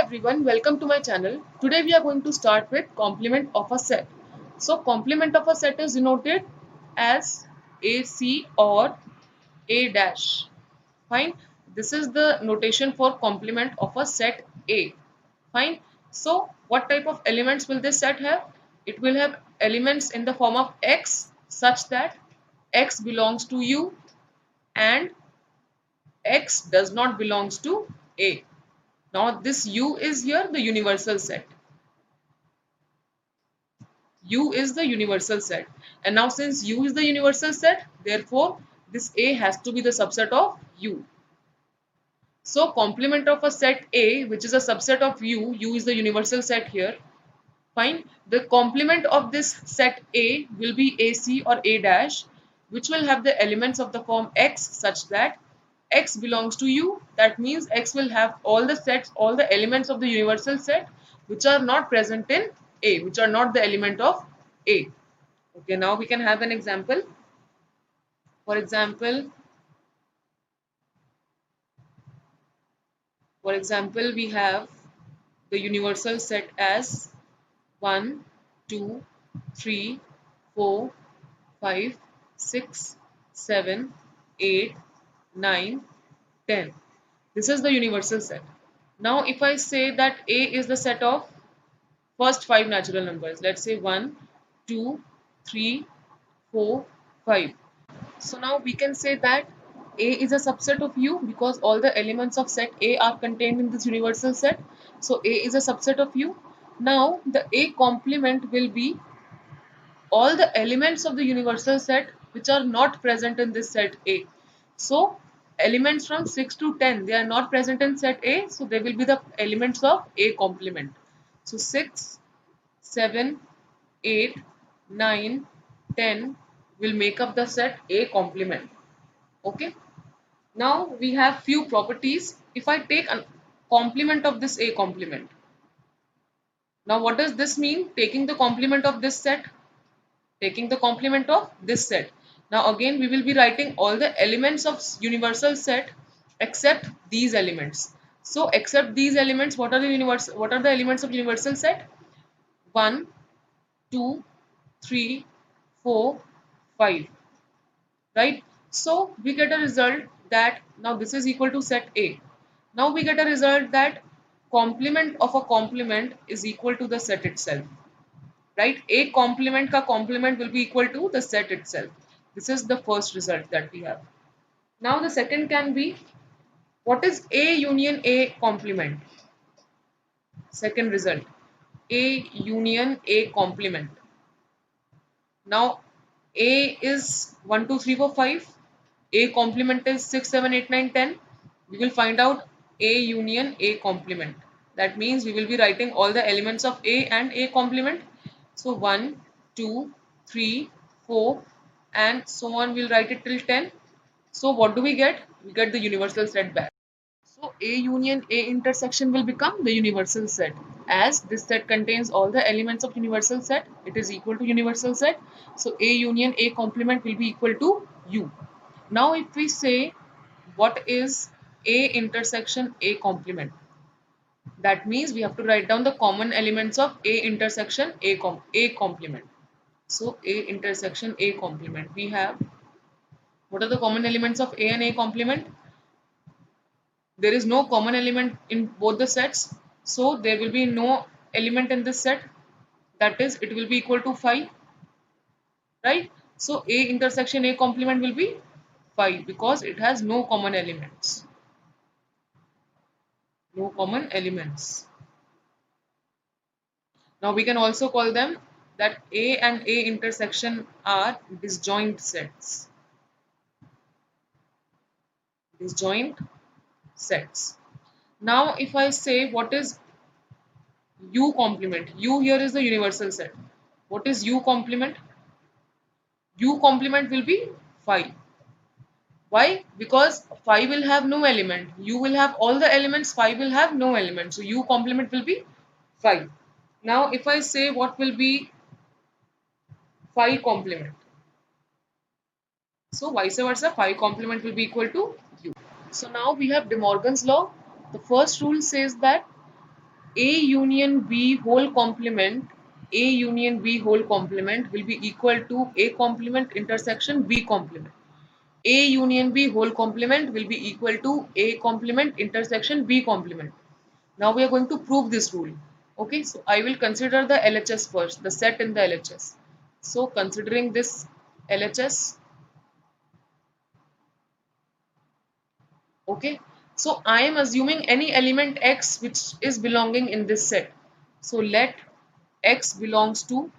everyone, welcome to my channel. Today we are going to start with complement of a set. So complement of a set is denoted as AC or A dash. Fine. This is the notation for complement of a set A. Fine. So what type of elements will this set have? It will have elements in the form of X such that X belongs to U and X does not belongs to A. Now this U is here the universal set. U is the universal set. And now since U is the universal set, therefore this A has to be the subset of U. So complement of a set A, which is a subset of U is the universal set here. Fine. The complement of this set A will be AC or A dash, which will have the elements of the form X such that X belongs to U. That means X will have all the sets, all the elements of the universal set which are not present in A, which are not the element of A. Okay, now we can have an example. For example, we have the universal set as 1, 2, 3, 4, 5, 6, 7, 8, 9, 10. This is the universal set. Now if I say that A is the set of first 5 natural numbers, let's say 1, 2, 3, 4, 5. So now we can say that A is a subset of U because all the elements of set A are contained in this universal set. So A is a subset of U. Now the A complement will be all the elements of the universal set which are not present in this set A. So elements from 6 to 10, they are not present in set A, so they will be the elements of A complement. So 6, 7, 8, 9, 10 will make up the set A complement. Okay. Now we have few properties. If I take a complement of this A complement. Now what does this mean? Taking the complement of this set. Taking the complement of this set. Now again we will be writing all the elements of universal set except these elements. So except these elements, what are the elements of universal set? 1, 2, 3, 4, 5. Right? So we get a result that now this is equal to set A. Now we get a result that complement of a complement is equal to the set itself. Right? A complement ka complement will be equal to the set itself. This is the first result that we have. Now the second can be, what is A union A complement? Second result, A union A complement. Now A is 1, 2, 3, 4, 5. A complement is 6, 7, 8, 9, 10. We will find out A union A complement. That means we will be writing all the elements of A and A complement. So 1, 2, 3, 4 and so on, we'll write it till 10. So what do we get? We get the universal set back. So A union A intersection will become the universal set. As this set contains all the elements of universal set, it is equal to universal set. So A union A complement will be equal to U. Now if we say what is A intersection A complement, that means we have to write down the common elements of A intersection A complement. So A intersection A complement, we have, what are the common elements of A and A complement? There is no common element in both the sets, so there will be no element in this set, that is it will be equal to 5, right? So A intersection A complement will be 5 because it has no common elements. No common elements. Now we can also call them that A and A intersection are disjoint sets. Disjoint sets. Now if I say what is U complement, U here is the universal set. What is U complement? U complement will be 5. Why? Because 5 will have no element. U will have all the elements, 5 will have no element. So U complement will be 5. Now if I say what will be phi complement. So vice versa, phi complement will be equal to U. So now we have De Morgan's law. The first rule says that A union B whole complement, A union B whole complement will be equal to A complement intersection B complement. A union B whole complement will be equal to A complement intersection B complement. Now we are going to prove this rule. Okay, so I will consider the LHS first, the set in the LHS. So considering this LHS, okay, so I am assuming any element X which is belonging in this set. So let X belongs to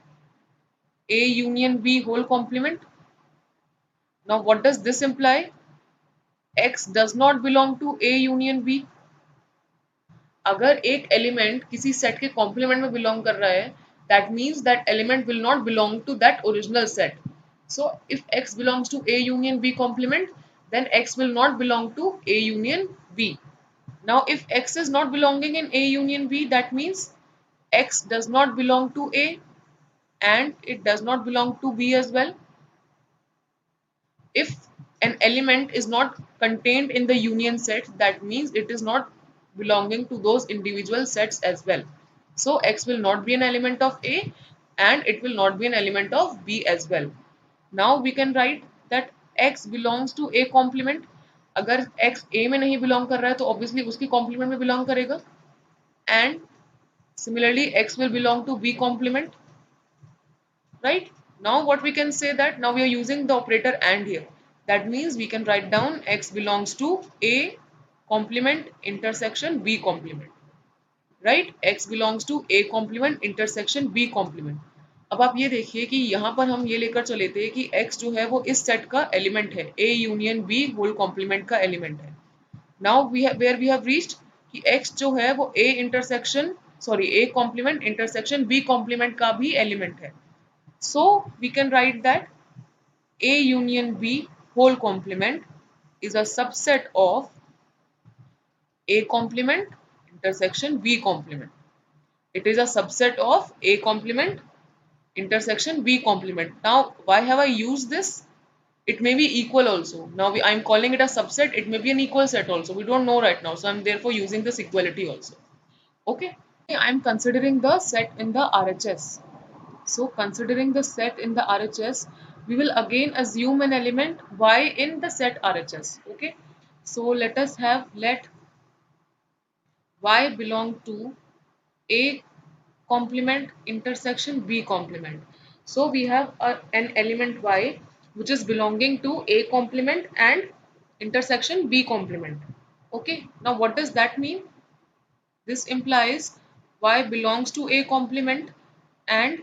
A union B whole complement. Now what does this imply? X does not belong to A union B. अगर एक element किसी set के complement में belong कर रहा है, that means that element will not belong to that original set. So if x belongs to A union B complement, then x will not belong to A union B. Now if x is not belonging in A union B, that means x does not belong to A and it does not belong to B as well. If an element is not contained in the union set, that means it is not belonging to those individual sets as well. So x will not be an element of A and it will not be an element of B as well. Now we can write that x belongs to A complement. अगर x A में नहीं belong कर रहा है तो obviously उसकी complement में belong करेगा. And similarly x will belong to B complement. Right? Now what we can say that now we are using the operator AND here. That means we can write down x belongs to A complement intersection B complement. Right? X belongs to A complement intersection B complement. अब आप ये देखिए कि यहाँ पर हम ये लेकर चले थे कि x जो है वो इस सेट का एलिमेंट है, A union B whole complement का एलिमेंट है. नाउ वी हैव रीच्ड कि x जो है वो A complement intersection B complement का भी एलिमेंट है. So we can write that A union B whole complement is a subset of A complement intersection B complement. It is a subset of A complement intersection B complement. Now why have I used this? It may be equal also. Now I am calling it a subset. It may be an equal set also. We don't know right now. So I am therefore using this equality also. Okay. I am considering the set in the RHS. So considering the set in the RHS, we will again assume an element y in the set RHS. Okay. So let y belong to A complement intersection B complement. So we have an element y which is belonging to A complement and intersection B complement. Okay. Now what does that mean? This implies y belongs to A complement and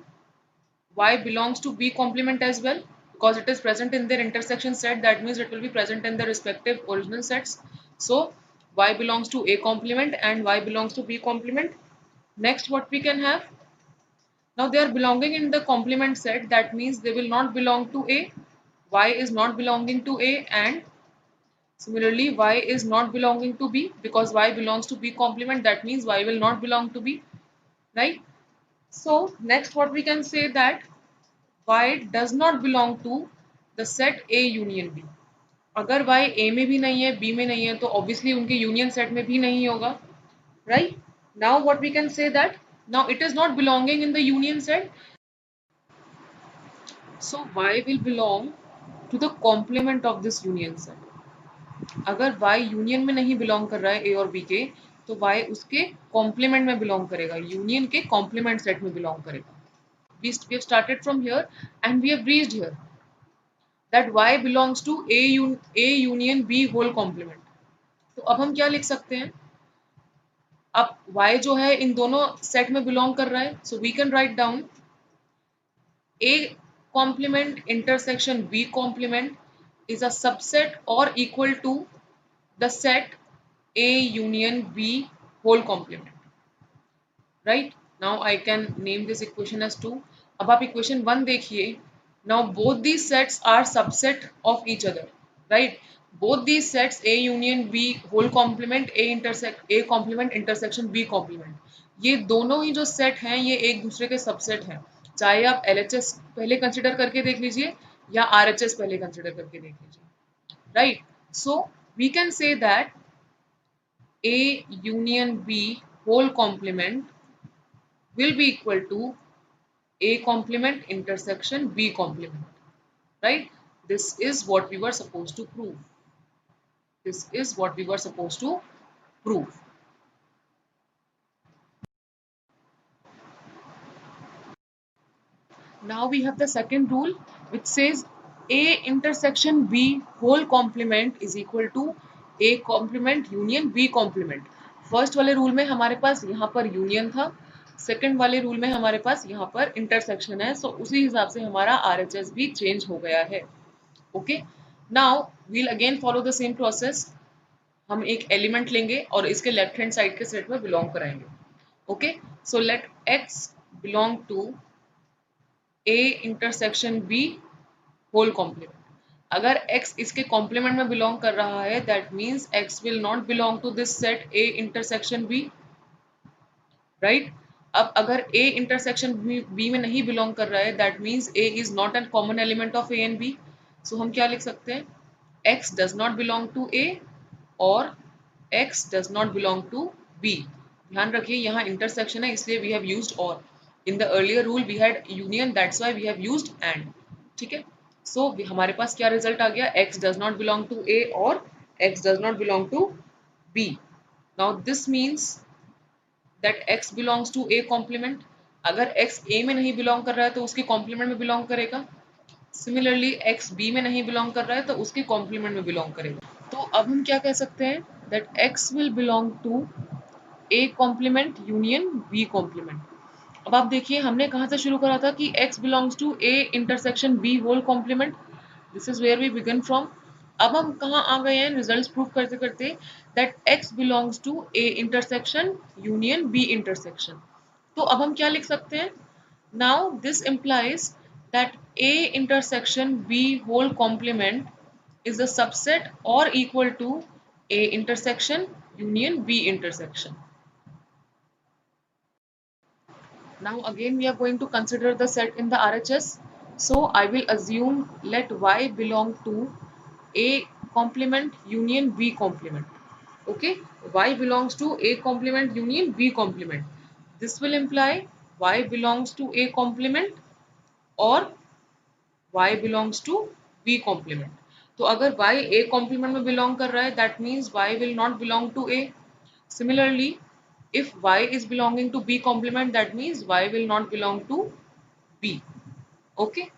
y belongs to B complement as well, because it is present in their intersection set. That means it will be present in the respective original sets. So y belongs to A complement and y belongs to B complement. Next, what we can have, now they are belonging in the complement set. That means they will not belong to A. Y is not belonging to A, and similarly y is not belonging to B, because y belongs to B complement. That means y will not belong to B, right? So next, what we can say that y does not belong to the set A union B. अगर y A में भी नहीं है, B में नहीं है, तो obviously उनके union set में भी नहीं होगा, right? Now what we can say that now it is not belonging in the union set, so y will belong to the complement of this union set. अगर y union में नहीं belong कर रहा है A और B के, तो y उसके complement में belong करेगा, union के complement set में belong करेगा. We have started from here and we have reached here that y belongs to A union B whole complement. तो अब हम क्या लिख सकते हैं? अब y जो है इन दोनों सेट में बिलोंग कर रहा है, so we can write down A complement intersection B complement is a subset or equal to the set A union B whole complement. Right? Now I can name this equation as 2. अब आप equation 1 देखिए. Now both these sets are subset of each other. Right? Both these sets A union B whole complement A complement intersection B complement. ये दोनों ही जो set हैं ये एक दूसरे के सबसेट हैं. चाहे आप LHS पहले कंसिडर करके देख लीजिए या RHS पहले कंसिडर करके देख लीजिए. Right? So we can say that A union B whole complement will be equal to A complement intersection B complement, right? This is what we were supposed to prove. This is what we were supposed to prove. Now we have the second rule which says A intersection B whole complement is equal to A complement union B complement. First वाले rule में हमारे पास यहाँ पर union था, second वाले rule में हमारे पास यहाँ पर इंटरसेक्शन है, सो उसी हिसाब से हमारा RHS भी चेंज हो गया है. Okay, now we'll again follow the same process. हम एक एलिमेंट लेंगे और इसके लेफ्ट हैंड साइड के सेट में बिलोंग कराएंगे. Okay, so let X belong to A intersection B whole complement. अगर X इसके कॉम्प्लीमेंट में बिलोंग कर रहा है that means X will not belong to this set A intersection B, right. अब अगर A इंटरसेक्शन B में नहीं बिलोंग कर रहा है that means A is not an common element of A and B. So हम क्या लिख सकते हैं, X does not belong to A और X does not belong to B. ध्यान रखिए यहाँ इंटरसेक्शन है इसलिए वी हैव यूज्ड और. In the earlier rule we had union that's why we have used and. ठीक है, सो हमारे पास क्या रिजल्ट आ गया, X does not belong to A और X does not belong to B. Now this means that X belongs to A complement. अगर X A में नहीं बिलोंग कर रहा है तो उसके कॉम्प्लीमेंट में बिलोंग करेगा. सिमिलरली X B में नहीं बिलोंग कर रहा है तो उसके कॉम्प्लीमेंट में बिलोंग करेगा. तो अब हम क्या कह सकते हैं that X will belong to A complement union B complement. अब आप देखिए हमने कहाँ से शुरू करा था कि X belongs to A intersection B whole complement. This is where we began from. अब हम कहाँ आ गए हैं रिजल्ट्स प्रूव करते करते that X belongs to A intersection union B intersection. तो अब हम क्या लिख सकते हैं, now this implies that A intersection B whole complement is a subset or equal to A intersection union B intersection. Now again we are going to consider the set in the RHS. So I will assume let Y belong to A complement union B complement. Okay, Y belongs to A complement union B complement. This will imply Y belongs to A complement और Y belongs to B complement. तो अगर Y A complement में belong कर रहा है that means Y will not belong to A. Similarly, if Y is belonging to B complement that means Y will not belong to B. Okay.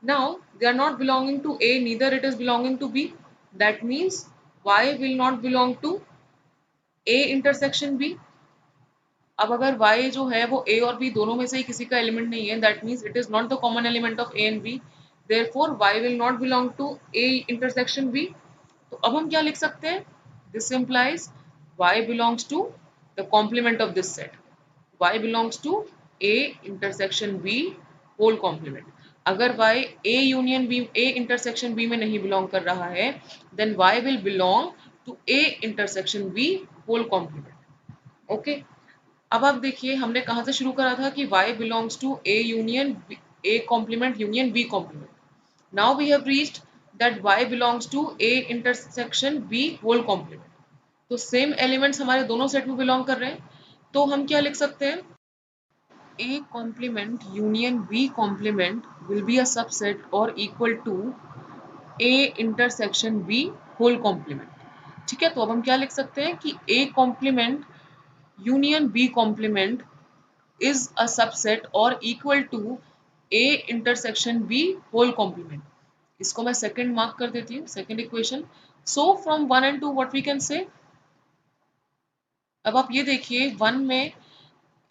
Now they are not belonging to A, neither it is belonging to B. That means Y will not belong to A intersection B. अब अगर Y जो है वो A और B दोनों में से ही किसी का एलिमेंट नहीं है that means it is not the common element of A and B. Therefore Y will not belong to A intersection B. तो अब हम क्या लिख सकते हैं, this implies Y belongs to the complement of this set. Y belongs to A intersection B whole complement. अगर Y A union B A intersection B में नहीं बिलोंग कर रहा है then Y will belong to A intersection B whole complement. Okay, अब आप देखिए हमने कहाँ से शुरू करा था कि Y belongs to A union A complement union B complement. Now we have reached that Y belongs to A intersection B whole complement. तो सेम एलिमेंट्स हमारे दोनों सेट में बिलोंग कर रहे हैं. तो हम क्या लिख सकते हैं, A complement union B complement will be a subset or equal to A intersection B whole complement. ठीक है, तो अब हम क्या लिख सकते हैं कि A complement union B complement is a subset or equal to A intersection B whole complement. इसको मैं सेकंड मार्क कर देती हूँ, second equation. So from 1 and 2 what we can say, अब आप ये देखिए 1 में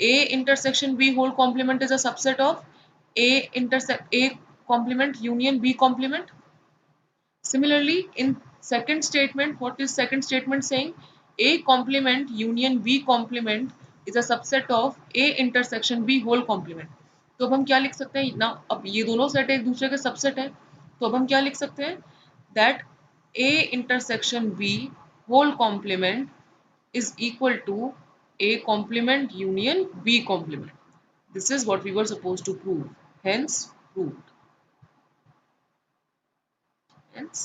A intersection B whole complement is a subset of A complement union B complement. Similarly, in second statement, what is second statement saying? A complement union B complement is a subset of A intersection B whole complement. तो अब हम क्या लिख सकते हैं ना, अब ये दोनों सेट एक दूसरे के सबसेट है, तो अब हम क्या लिख सकते हैं that A intersection B whole complement is equal to A complement union B complement. This is what we were supposed to prove. Hence proved. Hence